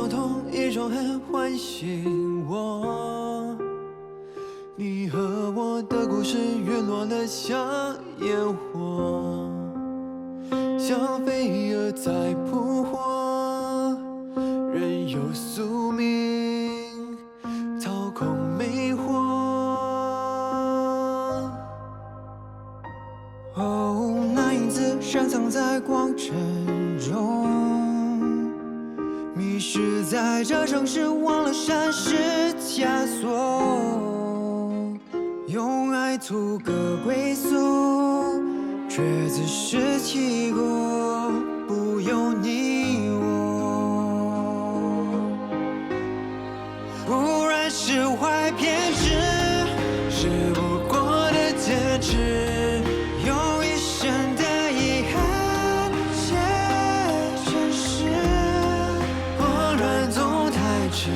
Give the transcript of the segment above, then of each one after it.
用同一种恨唤醒我。你和我的故事陨落了像烟火，像飞蛾在扑火，任由宿命操控魅惑。哦，那影子深藏在光尘中，迷失在这城市，忘了山是枷锁。用爱图个归宿，却自食其果，不由你我。不然释怀偏执，是不过的坚持，用一生的遗憾写成诗。我乱总太迟，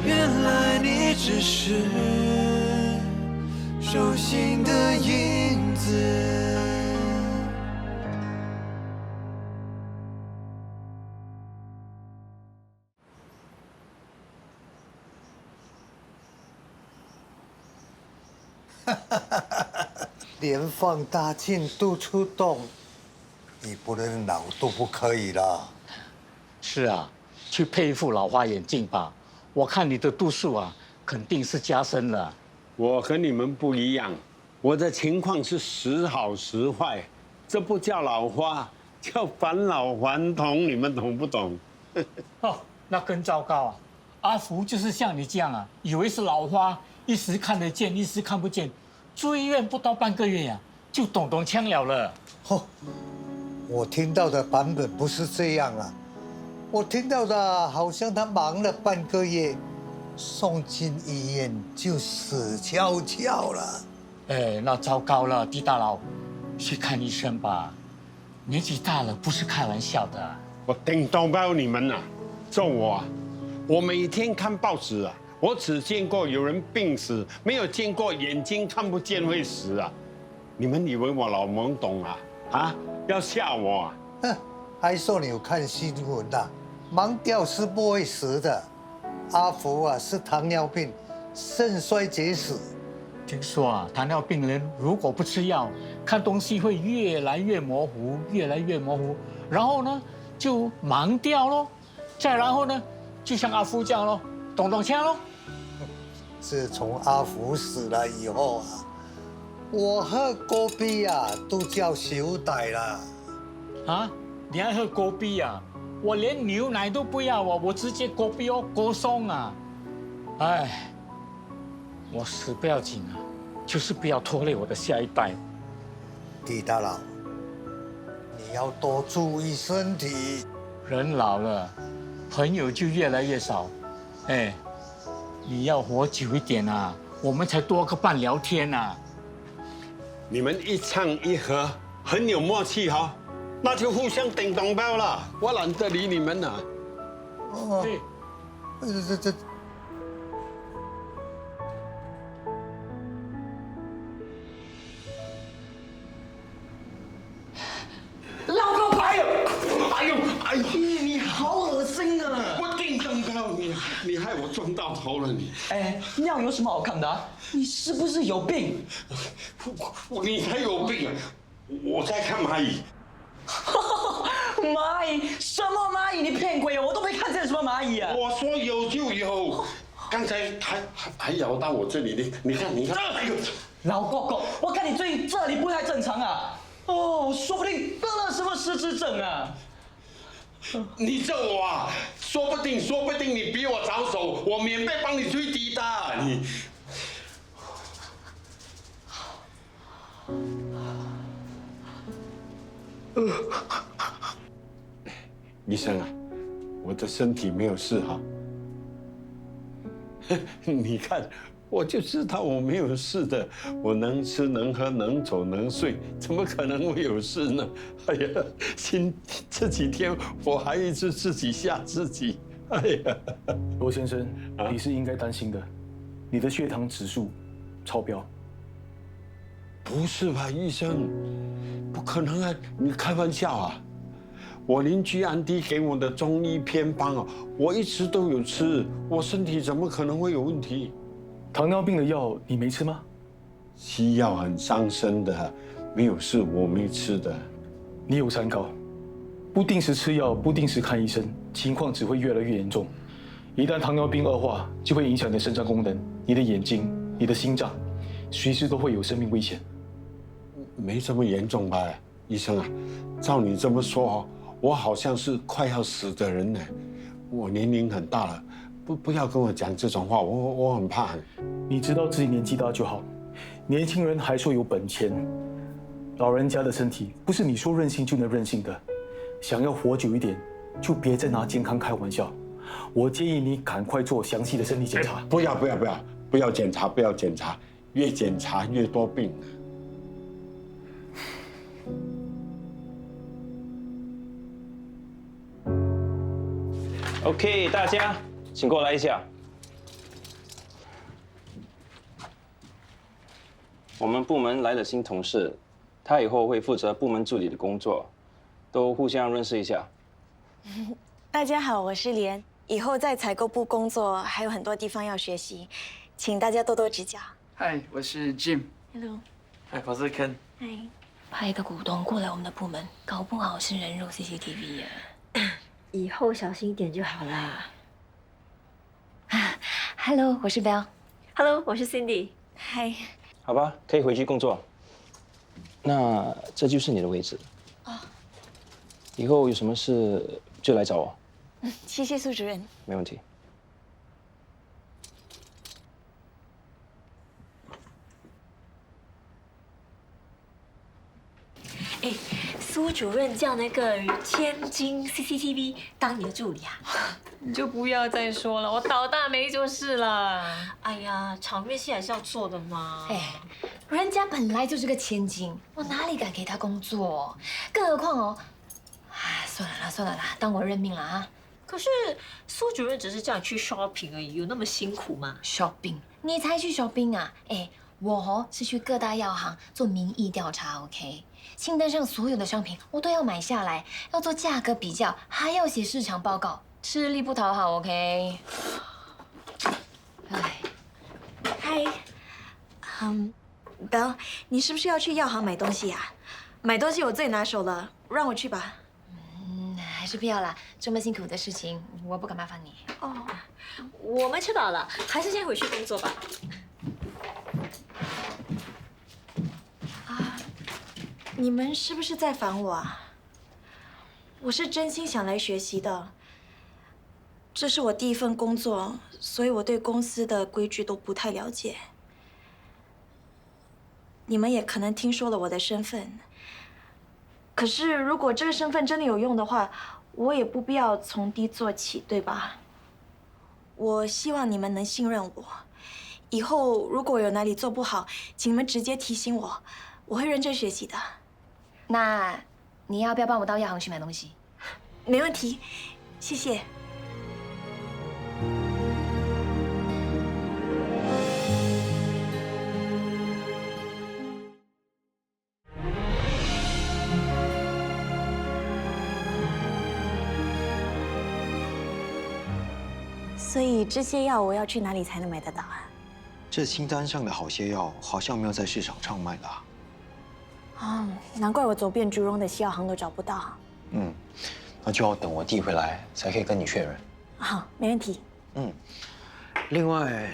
原来你只是手心的影子。连放大镜都出动，你不能老都不可以了。是啊，去配一副老花眼镜吧。我看你的度数啊，肯定是加深了。我和你们不一样，我的情况是时好时坏，这不叫老花，叫返老还童，你们懂不懂？哦，那更糟糕啊！阿福就是像你这样啊，以为是老花，一时看得见，一时看不见，住医院不到半个月呀、就咚咚锵了。哦，我听到的版本不是这样啊，我听到的好像他忙了半个月，送进医院就死翘翘了。哎，那糟糕了，狄大佬，去看医生吧，年纪大了不是开玩笑的。我顶到包你们啊，揍我啊！我每天看报纸啊，我只见过有人病死，没有见过眼睛看不见会死啊！你们以为我老懵懂啊？啊，要吓我啊？哼，还说你有看新闻的，盲掉是不会死的。阿福啊是糖尿病，肾衰竭死。听说啊，糖尿病人如果不吃药，看东西会越来越模糊，越来越模糊，然后呢就盲掉咯，再然后呢，就像阿福这样咯，咚咚锵咯。自从阿福死了以后啊，我喝果啤啊都叫手歹了。啊，你还喝果啤啊？我连牛奶都不要啊，我直接果啤哦，果松啊。哎，我死不要紧啊，就是不要拖累我的下一代。狄大佬，你要多注意身体。人老了，朋友就越来越少。哎，你要活久一点啊，我们才多个伴聊天啊。你们一唱一和，很有默契哈、那就互相顶咚包了。我懒得理你们了。哦，对，这老高牌！哎呦，哎呦！你好恶心啊！我顶咚包你害我撞到头了你。哎，尿有什么好看的、啊？你是不是有病？你才有病啊！我在看蚂蚁。蚂蚁？什么蚂蚁？你骗鬼哦！我都没看见什么蚂蚁啊！我说有就有，刚才还咬到我这里，你看，哎呦！老哥哥，我看你最近这里不太正常啊！哦，说不定得了什么失智症啊！你揍我啊！说不定你比我早走，我免费帮你推的你。医生啊，我的身体没有事哈。你看，我就知道我没有事的，我能吃能喝能走能睡，怎么可能会有事呢？哎呀，这几天我还一直自己吓自己。哎呀，罗先生，你是应该担心的，你的血糖指数超标。不是吧，医生？不可能啊！你开玩笑啊！我邻居安迪给我的中医偏方哦，我一直都有吃，我身体怎么可能会有问题？糖尿病的药你没吃吗？西药很伤身的，没有事我没吃的。你有三高，不定时吃药，不定时看医生，情况只会越来越严重。一旦糖尿病恶化，就会影响你的肾脏功能、你的眼睛、你的心脏，随时都会有生命危险。没这么严重吧，医生啊？照你这么说哦，我好像是快要死的人呢。我年龄很大了，不要跟我讲这种话，我很怕。你知道自己年纪大就好，年轻人还说有本钱，老人家的身体不是你说任性就能任性的。想要活久一点，就别再拿健康开玩笑。我建议你赶快做详细的身体检查。不要检查，不要检查，越检查越多病。OK， 大家请过来一下。我们部门来了新同事，他以后会负责部门助理的工作，都互相认识一下。大家好，我是莲。以后在采购部工作还有很多地方要学习，请大家多多指教。嗨，我是 Jim。 Hello。嗨，我是 Ken。嗨。派一个股东过来我们的部门，搞不好是人肉 CCTV 啊！以后小心一点就好啦。Hello， 我是 Bell。Hello， 我是 Cindy。嗨。好吧，可以回去工作。那这就是你的位置。哦。以后有什么事就来找我。谢谢苏主任。没问题。哎，苏主任叫那个千金 CCTV 当你的助理啊？你就不要再说了，我倒大霉就是了。哎呀，场面戏还是要做的嘛。哎，人家本来就是个千金，我哪里敢给他工作？更何况哦，哎，算了啦，当我认命了啊。可是苏主任只是叫你去 shopping 而已，有那么辛苦吗 ？shopping， 你才去 shopping 啊？哎，我是去各大药行做民意调查 ，OK？ 清单上所有的商品我都要买下来，要做价格比较，还要写市场报告，吃力不讨好 ，OK？ 哎，嗨，Bell， 你是不是要去药行买东西啊？买东西我最拿手了，让我去吧。还是不要啦，这么辛苦的事情，我不敢麻烦你。哦，我们吃饱了，还是先回去工作吧。你们是不是在烦我啊？我是真心想来学习的。这是我第一份工作，所以我对公司的规矩都不太了解。你们也可能听说了我的身份，可是如果这个身份真的有用的话，我也不必要从低做起，对吧？我希望你们能信任我，以后如果有哪里做不好，请你们直接提醒我，我会认真学习的。那你要不要帮我到药行去买东西？没问题，谢谢。所以这些药我要去哪里才能买得到啊？这清单上的好些药好像没有在市场上卖的啊。哦，难怪我走遍竹荣的西药行都找不到。那就要等我弟回来才可以跟你确认。好，没问题。另外，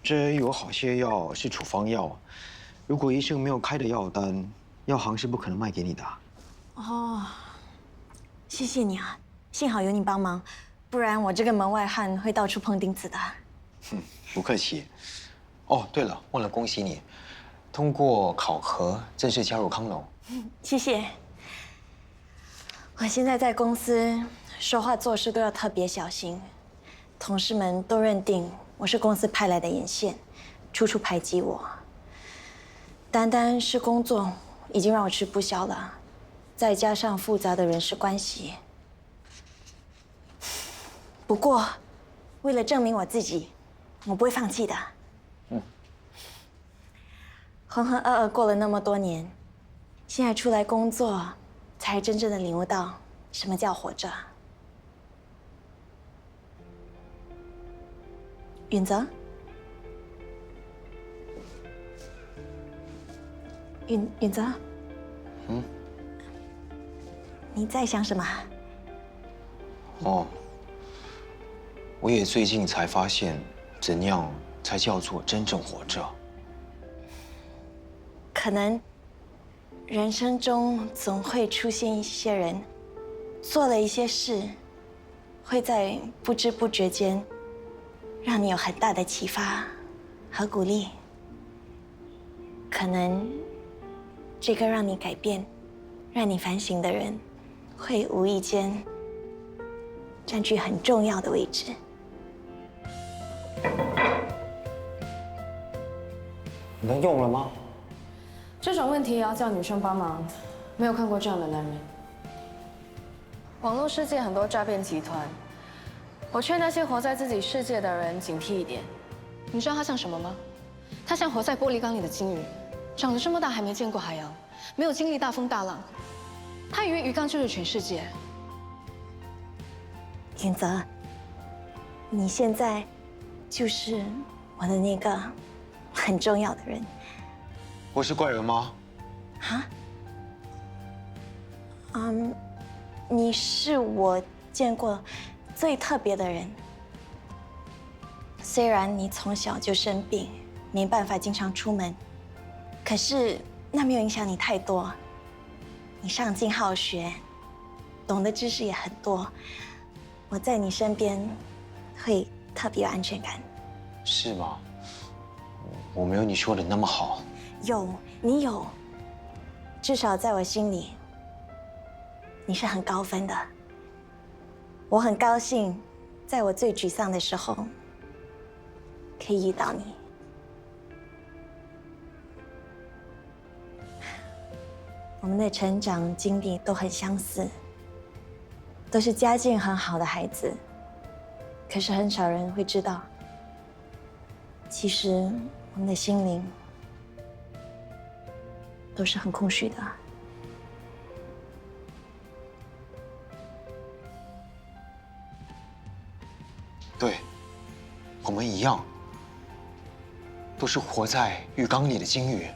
这有好些药是处方药，如果医生没有开的药单，药行是不可能卖给你的。哦，谢谢你啊，幸好有你帮忙，不然我这个门外汉会到处碰钉子的。不客气。哦，对了，忘了恭喜你，通过考核正式加入康龙。谢谢。我现在在公司说话做事都要特别小心，同事们都认定我是公司派来的眼线，处处排挤我。单单是工作已经让我吃不消了，再加上复杂的人事关系。不过，为了证明我自己，我不会放弃的。浑浑噩噩过了那么多年，现在出来工作，才真正的领悟到什么叫活着。允泽，允泽，你在想什么？哦，我也最近才发现，怎样才叫做真正活着。可能人生中总会出现一些人，做了一些事，会在不知不觉间让你有很大的启发和鼓励。可能这个让你改变、让你反省的人，会无意间占据很重要的位置。能用了吗？这种问题也要叫女生帮忙，没有看过这样的男人。网络世界很多诈骗集团，我劝那些活在自己世界的人警惕一点。你知道他像什么吗？他像活在玻璃缸里的金鱼，长得这么大还没见过海洋，没有经历大风大浪，他以为鱼缸就是全世界。允泽，你现在就是我的那个很重要的人。我是怪人吗？啊？你是我见过最特别的人。虽然你从小就生病，没办法经常出门，可是那没有影响你太多。你上进好学，懂的知识也很多。我在你身边会特别有安全感。是吗？我没有你说的那么好。你有，至少在我心里，你是很高分的。我很高兴，在我最沮丧的时候，可以遇到你。我们的成长经历都很相似，都是家境很好的孩子，可是很少人会知道，其实我们的心灵都是很空虚的。对，我们一样，都是活在浴缸里的金鱼。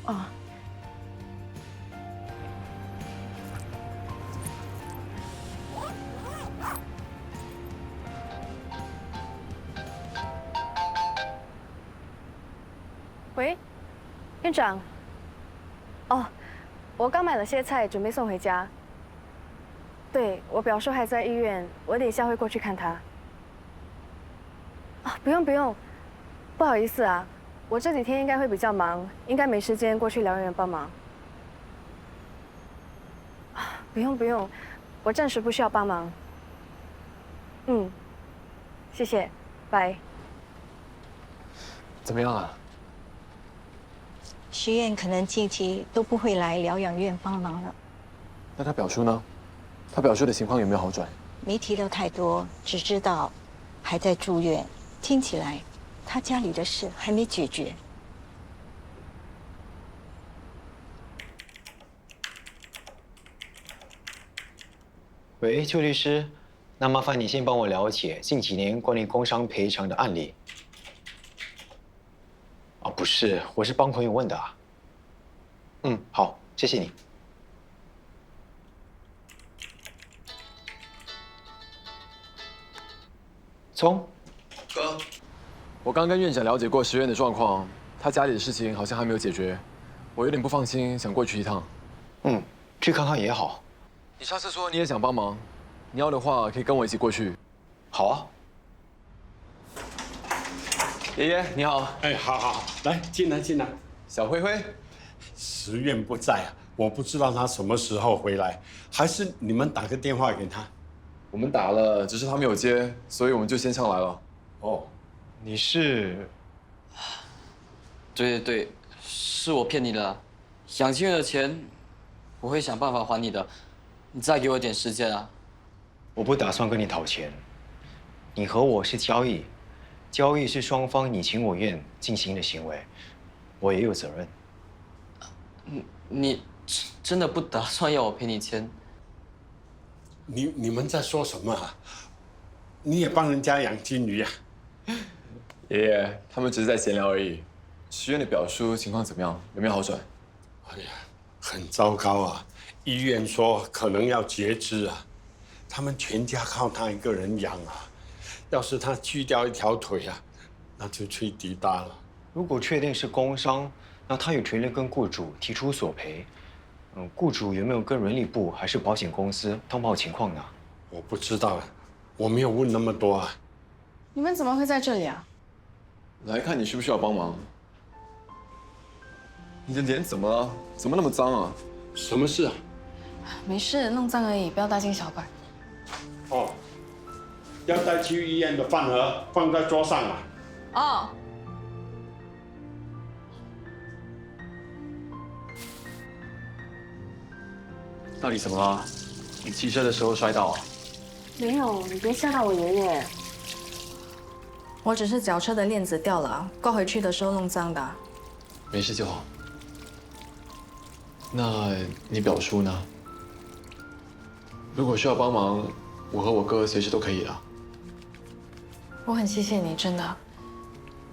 哦。喂，院长。哦，我刚买了些菜，准备送回家。对，我表叔还在医院，我等一下会过去看他。啊，不用，不好意思啊，我这几天应该会比较忙，应该没时间过去疗养院帮忙。啊，不用，我暂时不需要帮忙。谢谢，拜。怎么样啊？徐燕可能近期都不会来疗养院帮忙了。那他表叔呢？他表叔的情况有没有好转？没提到太多，只知道还在住院。听起来，他家里的事还没解决。喂，邱律师，那麻烦你先帮我了解近几年关于工伤赔偿的案例。啊，不是，我是帮朋友问的啊。好，谢谢你。聪哥，我刚跟院长了解过石院的状况，他家里的事情好像还没有解决，我有点不放心，想过去一趟。去看看也好。你上次说你也想帮忙，你要的话可以跟我一起过去。好啊。爷爷你好。哎，好，来进来。小灰灰，石院不在啊，我不知道他什么时候回来，还是你们打个电话给他？我们打了，只是他没有接，所以我们就先上来了。哦，你是？对，是我骗你的，养金月的钱我会想办法还你的，你再给我点时间啊。我不打算跟你讨钱，你和我是交易，交易是双方你情我愿进行的行为。我也有责任。你真的不打算要我陪你签？你们在说什么啊？你也帮人家养金鱼啊？爷爷，他们只是在闲聊而已。石院的表叔情况怎么样？有没有好转？哎呀，很糟糕啊！医院说可能要截肢啊，他们全家靠他一个人养啊。要是他锯掉一条腿啊，那就吹笛大了。如果确定是工伤，那他有权利跟雇主提出索赔。雇主有没有跟人力部还是保险公司通报情况呢？我不知道，我没有问那么多啊。你们怎么会在这里啊？来看你需不需要帮忙。你的脸怎么了？怎么那么脏啊？什么事啊？没事，弄脏而已，不要大惊小怪。哦，要带去医院的饭盒放在桌上啊。哦。到底怎么了？你骑车的时候摔到啊？没有，你别吓到我爷爷。我只是脚车的链子掉了，挂回去的时候弄脏的。没事就好。那你表叔呢？如果需要帮忙，我和我哥随时都可以的。我很谢谢你，真的。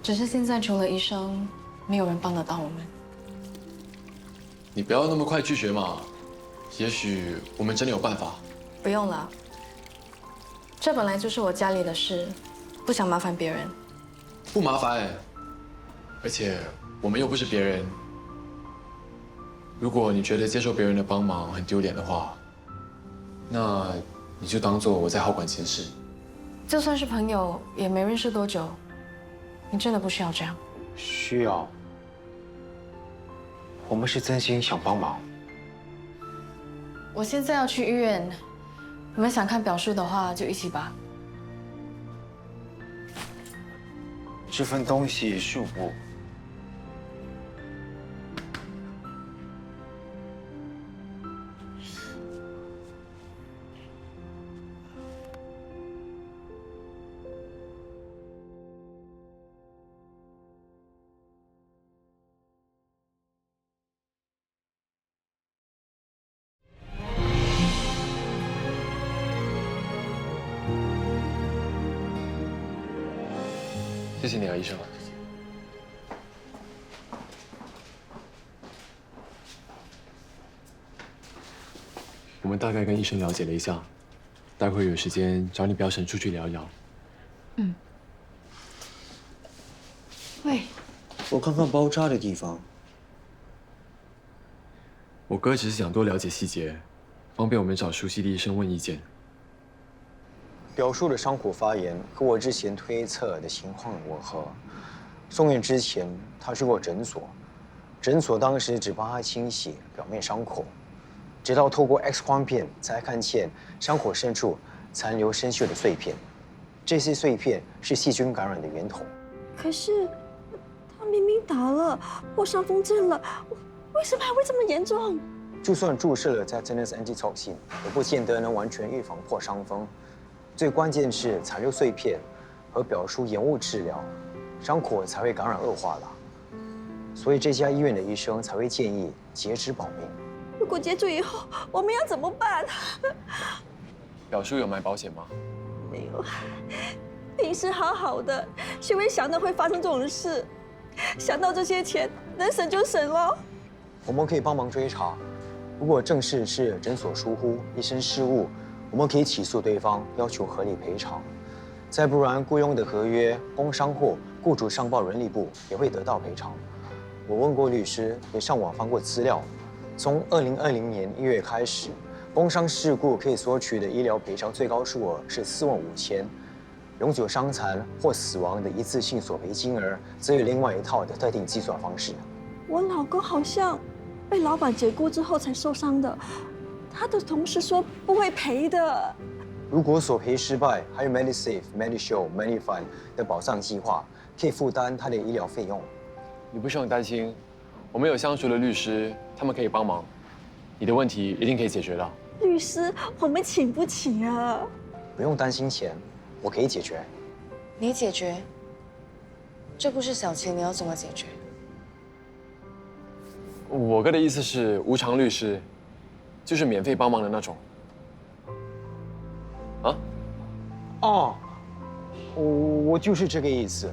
只是现在除了医生，没有人帮得到我们。你不要那么快拒绝嘛，也许我们真的有办法。不用了，这本来就是我家里的事，不想麻烦别人。不麻烦，而且我们又不是别人。如果你觉得接受别人的帮忙很丢脸的话，那你就当做我在好管闲事。就算是朋友，也没认识多久。你真的不需要这样。需要。我们是真心想帮忙。我现在要去医院，你们想看表叔的话就一起吧。这份东西是我。谢谢你啊，医生。我们大概跟医生了解了一下，待会儿有时间找你表婶出去聊一聊。嗯。喂。我看看包扎的地方。我哥只是想多了解细节，方便我们找熟悉的医生问意见。表叔的伤口发炎和我之前推测的情况吻合。送院之前，他去过诊所，诊所当时只帮他清洗表面伤口，直到透过 X 光片才看见伤口深处残留生锈的碎片。这些碎片是细菌感染的源头。可是他明明打了破伤风针了，为什么还会这么严重？就算注射了tetanus antitoxin，也不见得能完全预防破伤风。最关键是残留碎片和表叔延误治疗，伤口才会感染恶化了。所以这家医院的医生才会建议截肢保命。如果截肢以后，我们要怎么办？表叔有买保险吗？没有，平时好好的，谁会想到会发生这种事？想到这些钱能省就省咯。我们可以帮忙追查，如果正事是诊所疏忽、医生失误，我们可以起诉对方，要求合理赔偿。再不然，雇佣的合约、工伤后，雇主上报人力部也会得到赔偿。我问过律师，也上网翻过资料，从2020年1月开始，工伤事故可以索取的医疗赔偿最高数额是45000，永久伤残或死亡的一次性索赔金额，则有另外一套的特定计算方式。我老公好像被老板解雇之后才受伤的，他的同事说不会赔的。如果索赔失败，还有 MediSave、MediShield、MediFund 的保障计划，可以负担他的医疗费用。你不需要担心，我们有相熟的律师，他们可以帮忙，你的问题一定可以解决的。律师，我们请不起啊？不用担心钱，我可以解决。你解决？这不是小钱，你要怎么解决？我哥的意思是无偿律师，就是免费帮忙的那种。啊？哦，我就是这个意思。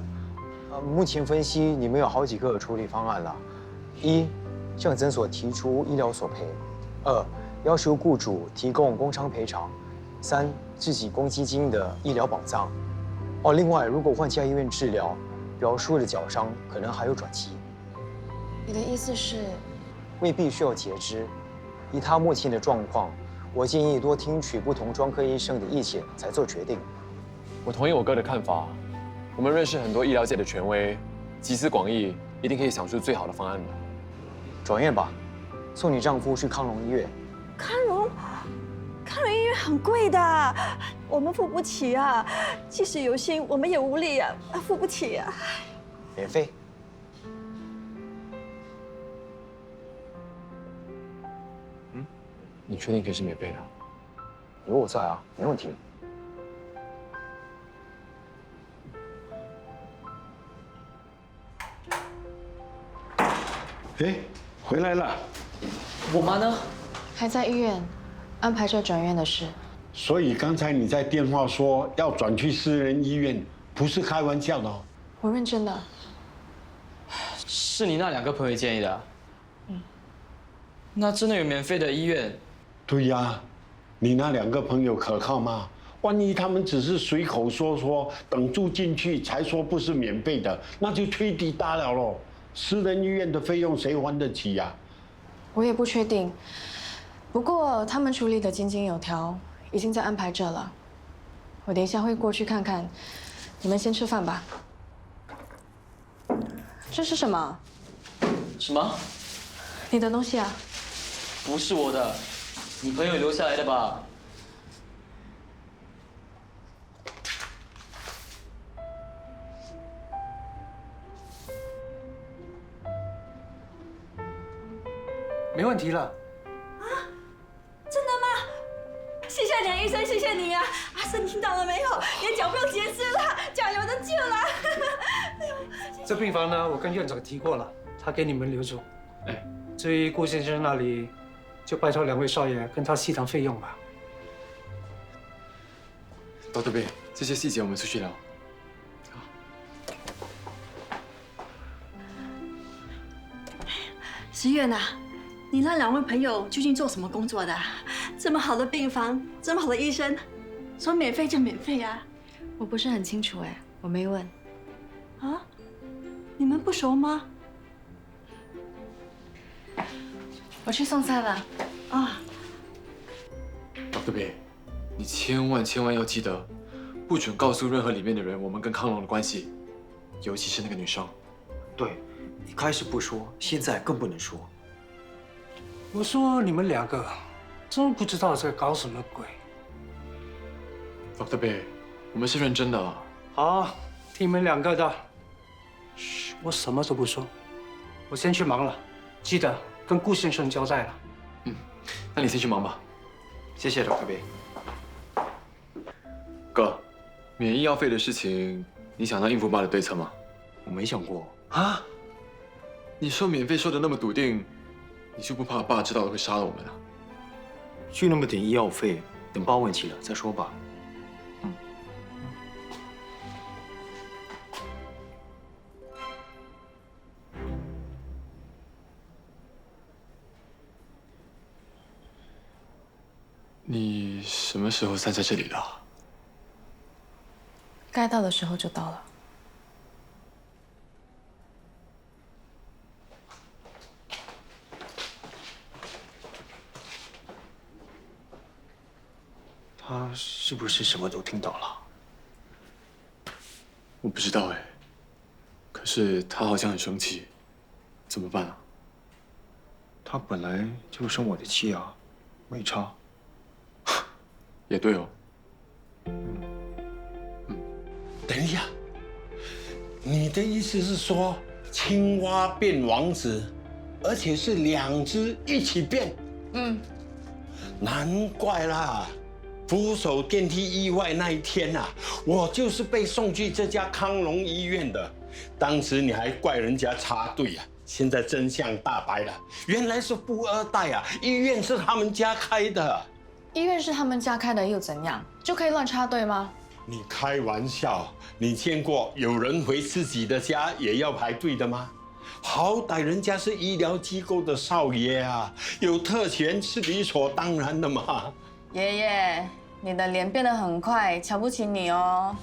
目前分析你们有好几个处理方案了：一，向诊所提出医疗索赔；二，要求雇主提供工伤赔偿；三，自己公积金的医疗保障。哦，另外，如果换家医院治疗，表叔的脚伤可能还有转机。你的意思是？未必需要截肢。以他目前的状况，我建议多听取不同专科医生的意见，才做决定。我同意我哥的看法。我们认识很多医疗界的权威，集思广益，一定可以想出最好的方案的。转院吧，送你丈夫去康荣医院。康荣医院很贵的，我们付不起啊。即使有心，我们也无力啊，付不起啊。免费。你确定可以是免费的？有我在啊，没问题。哎，回来了。我妈呢？还在医院，安排着转院的事。所以刚才你在电话说要转去私人医院，不是开玩笑的哦。我认真的。是你那2个朋友建议的？那真的有免费的医院？对呀，你那2个朋友可靠吗？万一他们只是随口说，等住进去才说不是免费的，那就吹低大了喽。私人医院的费用谁还得起呀？我也不确定，不过他们处理的井井有条，已经在安排着了。我等一下会过去看看，你们先吃饭吧。这是什么？什么？你的东西啊？不是我的，你朋友留下来的吧？没问题了。啊，真的吗？谢谢梁医生，谢谢你啊！阿生听到了没有？眼角不用截肢了，脚有的救了。这病房呢，我跟院长提过了，他给你们留住。哎，至于顾先生那里，就拜托2位少爷跟他细谈费用吧。Dr. B， 这些细节我们出去聊。石月呐，你那2位朋友究竟做什么工作的？这么好的病房，这么好的医生，说免费就免费啊？我不是很清楚哎，我没问。啊？你们不熟吗？我去送菜了。啊。Dr. B， 你千万要记得，不准告诉任何里面的人我们跟康龙的关系，尤其是那个女生。对，一开始不说，现在更不能说。我说你们2个，真不知道在搞什么鬼。Dr. B， 我们是认真的。好，听你们2个的。嘘，我什么都不说，我先去忙了，记得跟顾先生交代了。那你先去忙吧。谢谢 Dr. B。哥，免医药费的事情，你想到应付爸的对策吗？我没想过。啊？你说免费说的那么笃定，你就不怕爸知道了会杀了我们啊？就那么点医药费，等爸问起了再说吧。你什么时候站在这里的？该到的时候就到了。他是不是什么都听到了？我不知道哎，可是他好像很生气，怎么办啊？他本来就生我的气啊，没差。也对哦。等一下，你的意思是说青蛙变王子，而且是2只一起变？难怪啦。扶手电梯意外那一天啊，我就是被送去这家康荣医院的。当时你还怪人家插队啊，现在真相大白了，原来是富二代啊！医院是他们家开的。医院是他们家开的又怎样？就可以乱插队吗？你开玩笑？你见过有人回自己的家也要排队的吗？好歹人家是医疗机构的少爷啊，有特权是理所当然的嘛。爷爷，你的脸变得很快，瞧不起你哦。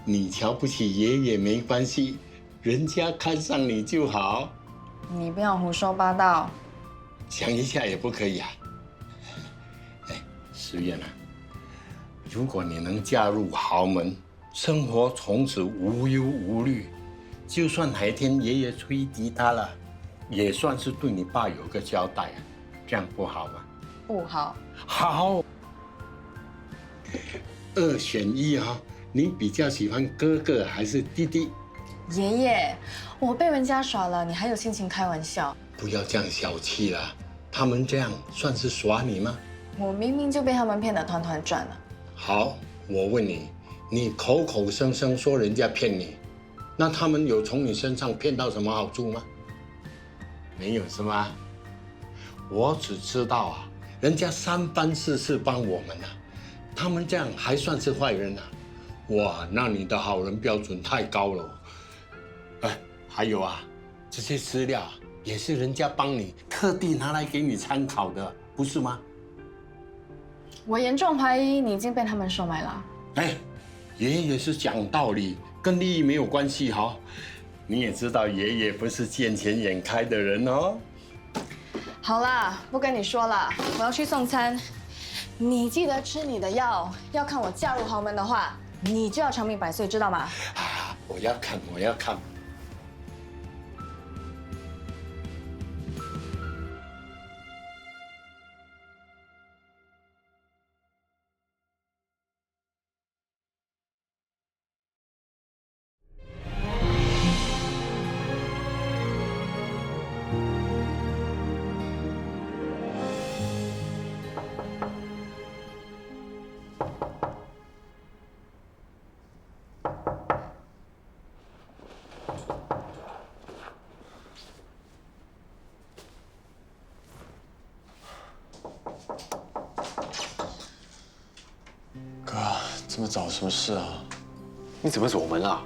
你瞧不起爷爷没关系，人家看上你就好。你不要胡说八道。想一下也不可以啊。哎，石燕啊，如果你能嫁入豪门，生活从此无忧无虑，就算哪一天爷爷吹笛他了，也算是对你爸有个交代啊。这样不好吗？不好。好。2选1啊。你比较喜欢哥哥还是弟弟？爷爷，我被人家耍了，你还有心情开玩笑？不要这样小气了，他们这样算是耍你吗？我明明就被他们骗得团团转了。好，我问你，你口口声声说人家骗你，那他们有从你身上骗到什么好处吗？没有是吗？我只知道啊，人家3番4次帮我们啊，他们这样还算是坏人啊？哇，那你的好人标准太高了。哎，还有啊，这些资料也是人家帮你特地拿来给你参考的，不是吗？我严重怀疑你已经被他们收买了。哎，爷爷是讲道理，跟利益没有关系哈。你也知道爷爷不是见钱眼开的人哦。好啦，不跟你说了，我要去送餐。你记得吃你的药，要看我嫁入豪门的话，你就要长命百岁，知道吗？啊，我要看，我要看。哥，这么早，什么事啊？你怎么锁门了？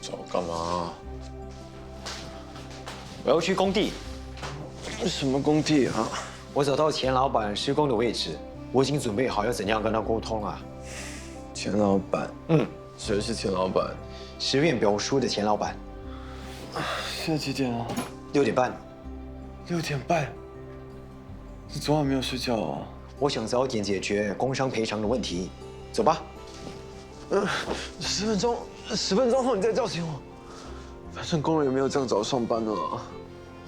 找我干嘛？我要去工地。什么工地啊？我找到钱老板施工的位置，我已经准备好要怎样跟他沟通了。钱老板？谁是钱老板？实验表叔的钱老板。现在几点啊？6点半。6点半？你昨晚没有睡觉啊？我想早点解决工伤赔偿的问题，走吧。10分钟，10分钟后你再叫醒我。反正工人也没有这样早上班的。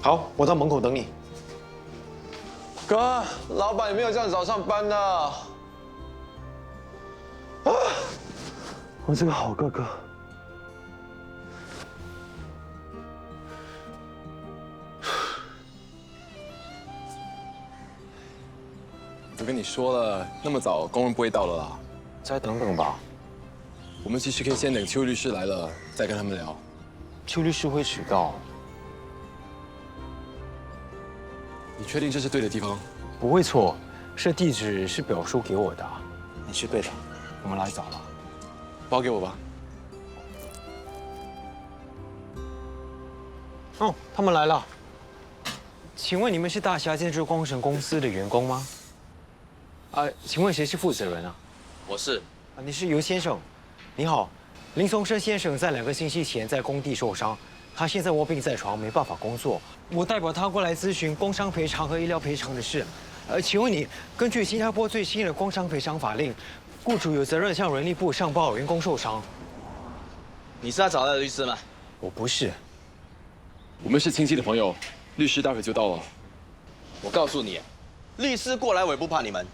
好，我到门口等你。哥，老板也没有这样早上班的。啊！我这个好哥哥。我跟你说了，那么早工人不会到了啦。再等等吧。我们其实可以先等邱律师来了，再跟他们聊。邱律师会迟到。你确定这是对的地方？不会错，这地址是表叔给我的。你是对的，我们来早了。包给我吧。哦，他们来了。请问你们是大侠建筑工程公司的员工吗？请问谁是负责人啊？我是。你是尤先生。你好，林松生先生在2个星期前在工地受伤，他现在卧病在床，没办法工作。我代表他过来咨询工伤赔偿和医疗赔偿的事。请问你，根据新加坡最新的工伤赔偿法令，雇主有责任向人力部上报员工受伤。你是他找来的律师吗？我不是。我们是亲戚的朋友，律师待会就到了。我告诉你，律师过来我也不怕你们。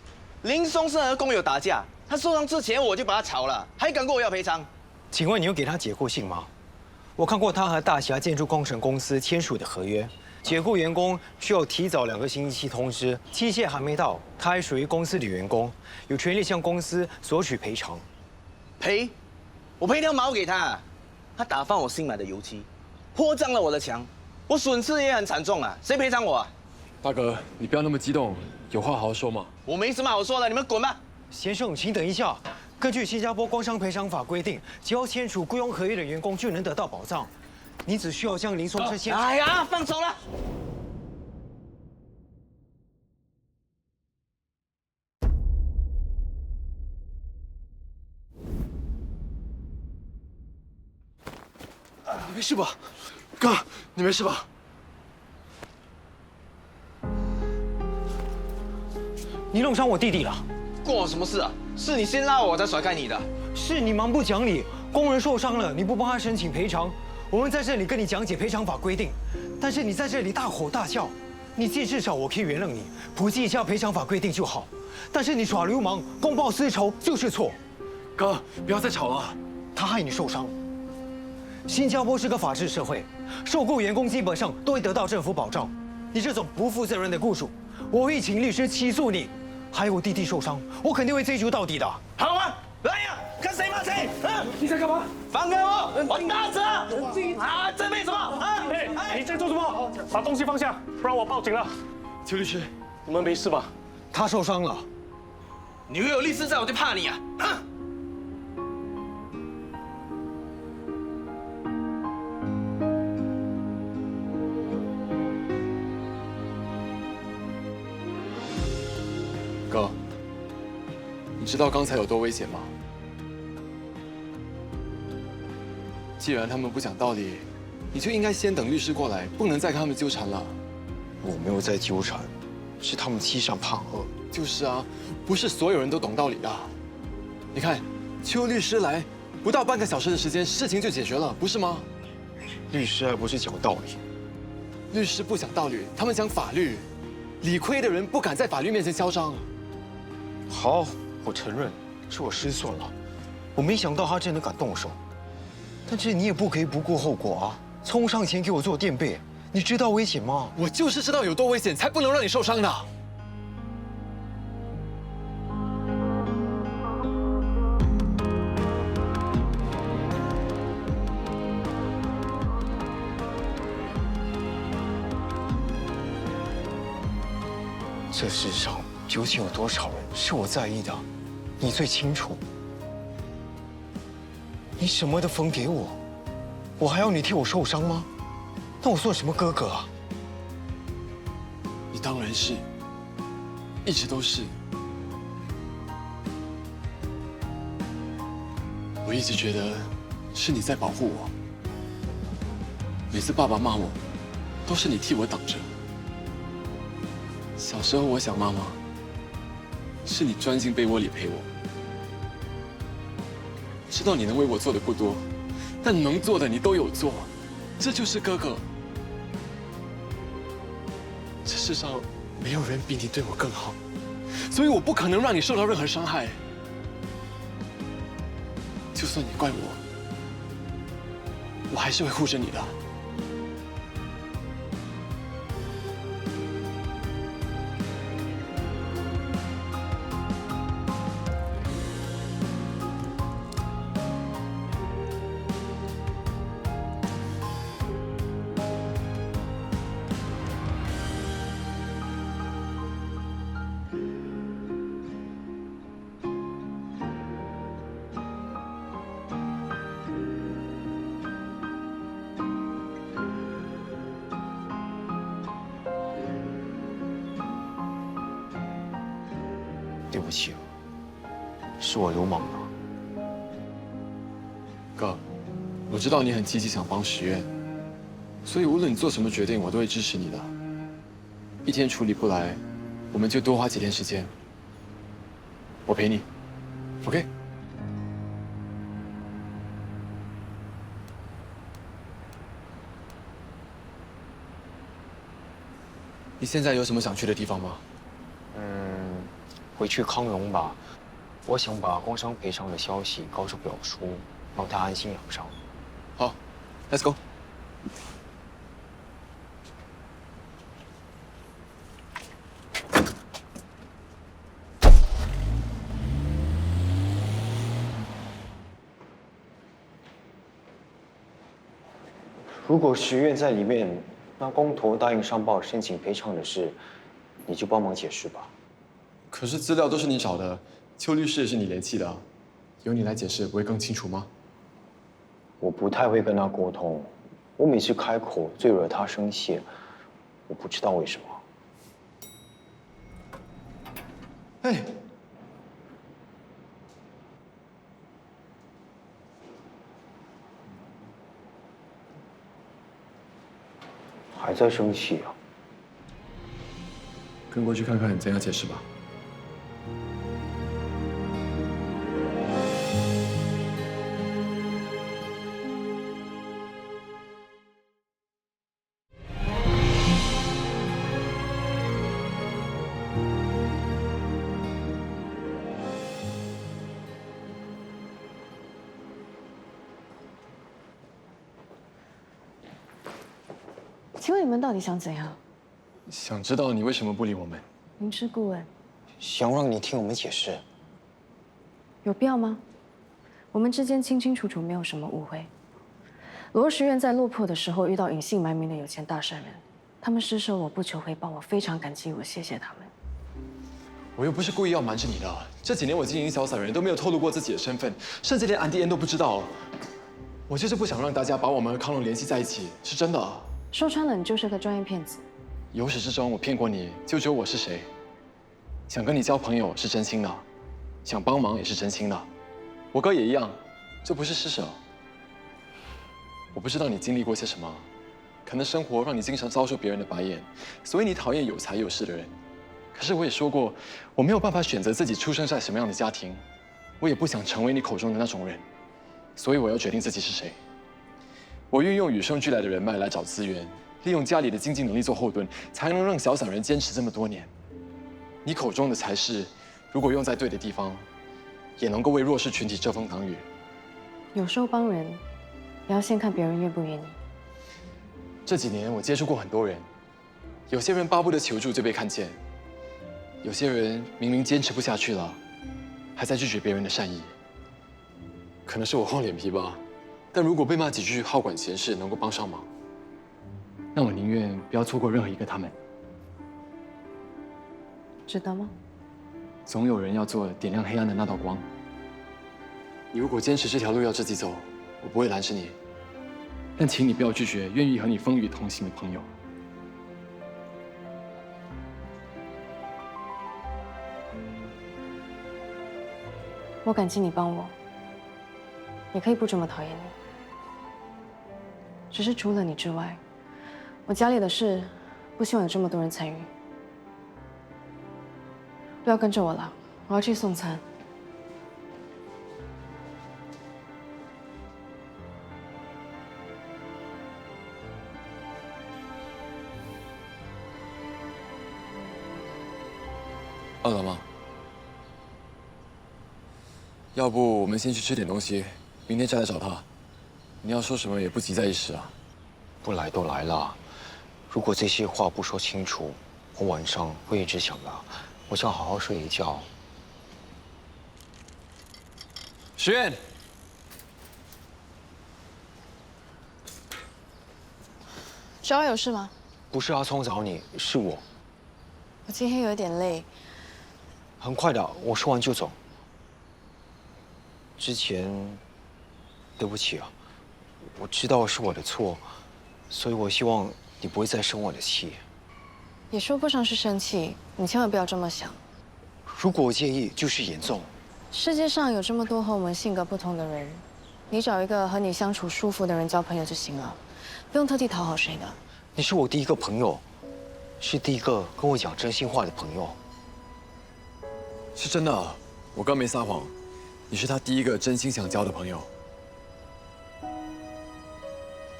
林松生和工友打架，他受伤之前我就把他炒了，还敢跟我要赔偿？请问你有给他解过信吗？我看过他和大侠建筑工程公司签署的合约，解雇员工需要提早2个星期通知，期限还没到，他还属于公司的员工，有权利向公司索取赔偿。赔？我赔条毛给他，他打翻我新买的油漆，泼脏了我的墙，我损失也很惨重啊，谁赔偿我啊？大哥，你不要那么激动，有话好好说嘛。我没什么好说的，你们滚吧。先生，请等一下。根据新加坡工伤赔偿法规定，只要签署雇佣合约的员工就能得到保障。你只需要将林松生先……哎呀，放手了！你没事吧？哥，你没事吧？你弄伤我弟弟了，关我什么事啊？是你先拉我，才甩开你的。是你蛮不讲理，工人受伤了，你不帮他申请赔偿。我们在这里跟你讲解赔偿法规定，但是你在这里大吼大叫，你记至少我可以原谅你，普及一下赔偿法规定就好。但是你耍流氓、公报私仇就是错。哥，不要再吵了，他害你受伤。新加坡是个法治社会，受雇员工基本上都会得到政府保障。你这种不负责任的雇主，我会请律师起诉你。还有我弟弟受伤，我肯定会追究到底的。好啊，来呀，看谁骂谁！啊，你在干嘛？放开我！我打死！啊，这没什么啊！你在做什么？把东西放下，不然我报警了。邱律师，你们没事吧？他受伤了。你以为有律师在我就怕你啊？啊！哥，你知道刚才有多危险吗？既然他们不讲道理，你就应该先等律师过来，不能再跟他们纠缠了。我没有在纠缠，是他们欺善怕恶。就是啊，不是所有人都懂道理的。你看，邱律师来，不到半个小时的时间，事情就解决了，不是吗？律师还不是讲道理？律师不讲道理，他们讲法律。理亏的人不敢在法律面前嚣张。好，我承认是我失算了，我没想到他真的敢动手。但是你也不可以不顾后果啊！冲上前给我做垫背，你知道危险吗？我就是知道有多危险，才不能让你受伤的。这世上究竟有多少人是我在意的？你最清楚。你什么都分给我，我还要你替我受伤吗？那我算什么哥哥啊？你当然是，一直都是。我一直觉得是你在保护我。每次爸爸骂我，都是你替我挡着。小时候我想妈妈，是你钻进被窝里陪我。知道你能为我做的不多，但能做的你都有做，这就是哥哥。这世上没有人比你对我更好，所以我不可能让你受到任何伤害。就算你怪我，我还是会护着你的。对不起，是我鲁莽了。哥，我知道你很积极想帮实验，所以无论你做什么决定，我都会支持你的。一天处理不来，我们就多花几天时间，我陪你 ，OK？ 你现在有什么想去的地方吗？回去康荣吧。我想把工伤赔偿的消息告诉表叔，让他安心养伤。好 ，Let's go。如果石院在里面，那工头答应上报申请赔偿的事，你就帮忙解释吧。可是资料都是你找的，邱律师也是你联系的，由你来解释不会更清楚吗？我不太会跟他沟通，我每次开口最惹他生气，我不知道为什么。哎，还在生气啊？跟过去看看怎样解释吧。请问你们到底想怎样？想知道你为什么不理我们？明知故问，想让你听我们解释。有必要吗？我们之间清清楚楚，没有什么误会。罗石院在落魄的时候遇到隐姓埋名的有钱大善人，他们施舍我不求回报，我非常感激，我谢谢他们。我又不是故意要瞒着你的。这几年我经营小散人都没有透露过自己的身份，甚至连安迪恩都不知道。我就是不想让大家把我们和康龙联系在一起，是真的。说穿了，你就是个专业骗子。由始至终我骗过你，就只有我是谁。想跟你交朋友是真心的，想帮忙也是真心的。我哥也一样，这不是施舍。我不知道你经历过些什么，可能生活让你经常遭受别人的白眼，所以你讨厌有财有势的人。可是我也说过，我没有办法选择自己出生在什么样的家庭，我也不想成为你口中的那种人，所以我要决定自己是谁。我运用与生俱来的人脉来找资源，利用家里的经济能力做后盾，才能让小散人坚持这么多年。你口中的才是，如果用在对的地方，也能够为弱势群体遮风挡雨。有时候帮人，也要先看别人愿不愿意。这几年我接触过很多人，有些人巴不得求助就被看见，有些人明明坚持不下去了，还在拒绝别人的善意。可能是我厚脸皮吧。但如果被骂几句好管闲事能够帮上忙，那我宁愿不要错过任何一个他们。值得吗？总有人要做点亮黑暗的那道光。你如果坚持这条路要自己走，我不会拦着你。但请你不要拒绝愿意和你风雨同行的朋友。我感激你帮我，也可以不这么讨厌你。只是除了你之外，我家里的事不希望有这么多人参与。不要跟着我了，我要去送餐。饿了吗？要不我们先去吃点东西，明天再来找他。你要说什么也不急在一时啊。不来都来了，如果这些话不说清楚，我晚上会一直想的。我想好好睡一觉。石院，小雅有事吗？不是阿聪找你，是我。我今天有点累。很快的，我说完就走。之前，对不起啊，我知道是我的错，所以我希望你不会再生我的气。也说不上是生气，你千万不要这么想。如果我介意，就是严重。世界上有这么多和我们性格不同的人，你找一个和你相处舒服的人交朋友就行了，不用特地讨好谁的。你是我第一个朋友，是第一个跟我讲真心话的朋友。是真的，我刚没撒谎。你是他第一个真心想交的朋友。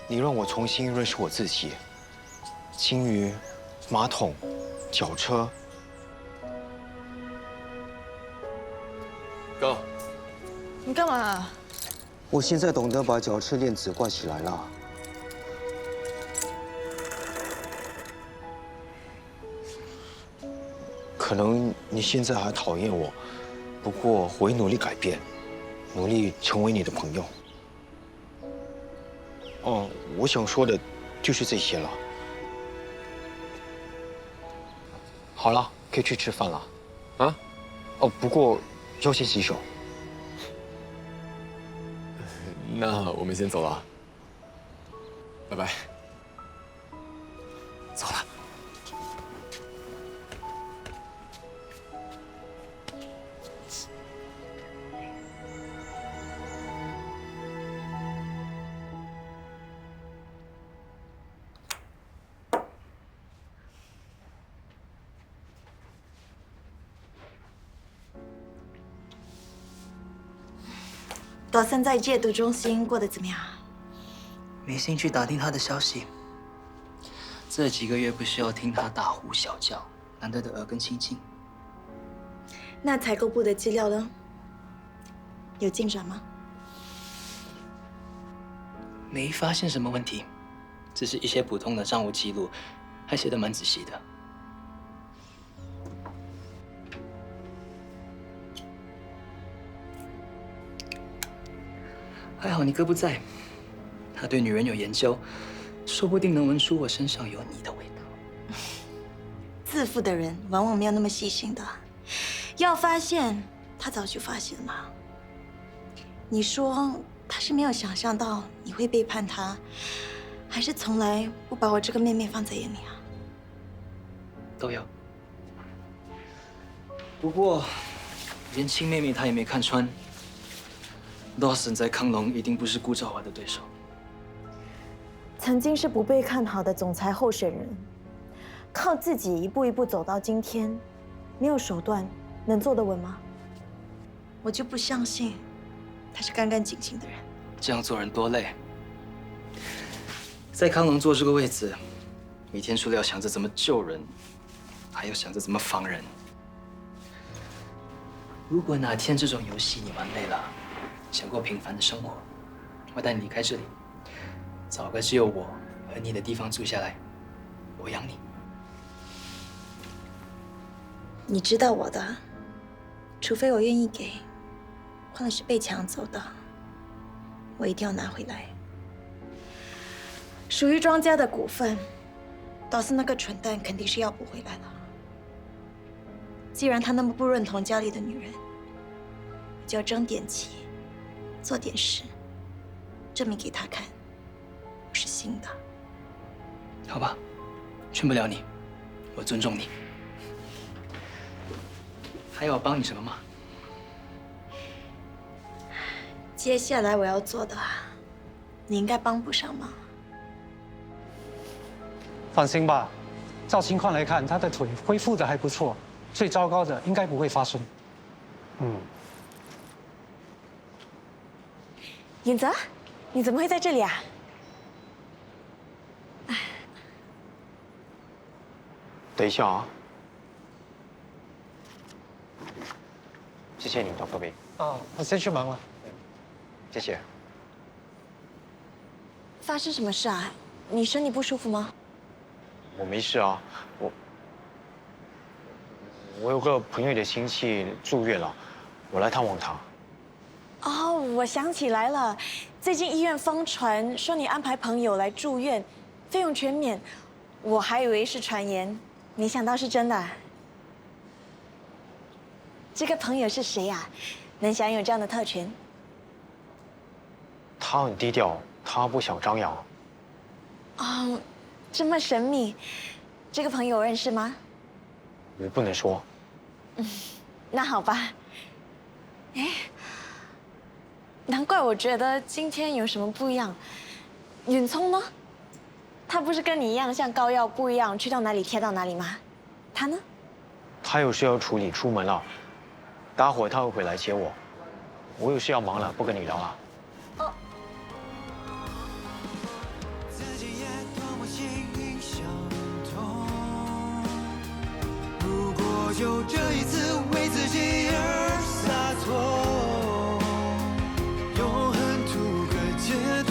你让我重新认识我自己。金鱼、马桶、脚车。哥，你干嘛？我现在懂得把脚车链子挂起来了。可能你现在还讨厌我，不过我会努力改变，努力成为你的朋友。哦，我想说的，就是这些了。好了，可以去吃饭了。啊？哦，不过要先洗手。那我们先走了，拜拜。走了。朵森在戒毒中心过得怎么样？没兴趣打听他的消息。这几个月不需要听他大呼小叫，难得的耳根清净。那采购部的资料呢？有进展吗？没发现什么问题，只是一些普通的账务记录，还写得蛮仔细的。还好你哥不在，他对女人有研究，说不定能闻出我身上有你的味道。自负的人往往没有那么细心的，要发现他早就发现了。你说他是没有想象到你会背叛他，还是从来不把我这个妹妹放在眼里啊？都有。不过，连亲妹妹她也没看穿。Dawson 在康龙一定不是顾兆华的对手。曾经是不被看好的总裁候选人，靠自己一步一步走到今天，没有手段能坐得稳吗？我就不相信他是干干净净的人。这样做人多累。在康龙坐这个位子，每天除了要想着怎么救人，还要想着怎么防人。如果哪天这种游戏你玩累了，想过平凡的生活，我带你离开这里，找个只有我和你的地方住下来，我养你。你知道我的，除非我愿意给，或者是被抢走的，我一定要拿回来。属于庄家的股份，倒是那个蠢蛋肯定是要不回来了。既然他那么不认同家里的女人，我就要争点气，做点事，证明给他看，我是新的。好吧，劝不了你，我尊重你。还要我帮你什么吗？接下来我要做的，你应该帮不上忙。放心吧，照情况来看，他的腿恢复的还不错，最糟糕的应该不会发生。尹泽，你怎么会在这里啊？等一下啊，谢谢你，大宝贝。哦，我先去忙了。谢谢。发生什么事啊？你身体不舒服吗？我没事啊，我有个朋友的亲戚住院了，我来探望他。哦，我想起来了，最近医院疯传说你安排朋友来住院，费用全免，我还以为是传言，没想到是真的。这个朋友是谁呀？能享有这样的特权？他很低调，他不想张扬。哦，这么神秘，这个朋友我认识吗？我不能说。那好吧。哎，难怪我觉得今天有什么不一样。允聪呢？他不是跟你一样像膏药不一样，去到哪里贴到哪里吗？他呢？他有事要处理，出门了。待会他会回来接我。我有事要忙了，不跟你聊了。如果就这一次为自己而洒脱，永恒图个解脱，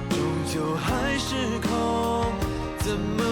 终究还是空，怎么